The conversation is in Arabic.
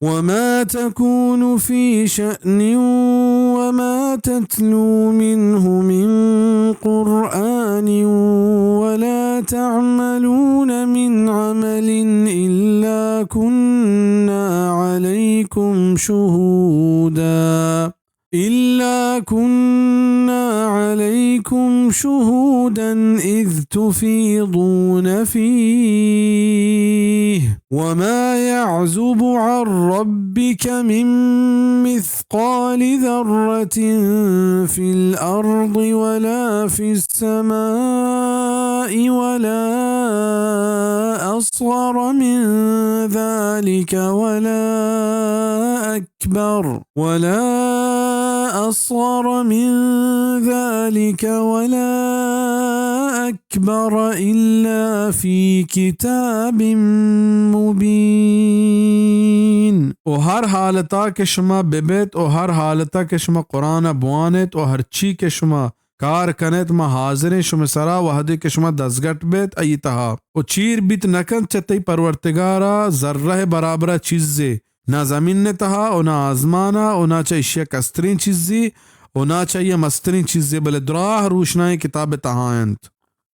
وما تكون في شأن وما تتلو منه من قرآن ولا تعملون من عمل إلا كنا عليكم شهودا إذ تفيضون فيه وما يعزب عن ربك من مثقال ذرة في الأرض ولا في السماء ولا أصغر من ذلك ولا أكبر إلا في كتاب مبين. و ہر حالتا کے شما ببیت و ہر حالتا کے شما قرآن بوانت و ہر چی کے شما کار کنت ما حاضریں شما سرا وحدی کے شما دزگٹ بیت ایتہا و چیر بیت نکن چتی پرورتگارا ذرہ برابرہ چیزے نہ زمین نے تہا و نہ آزمانا و نہ چاہیے کسترین چیزی و نہ چاہیے مسترین چیزے بلے دراہ روشنائی کتاب تہاینت.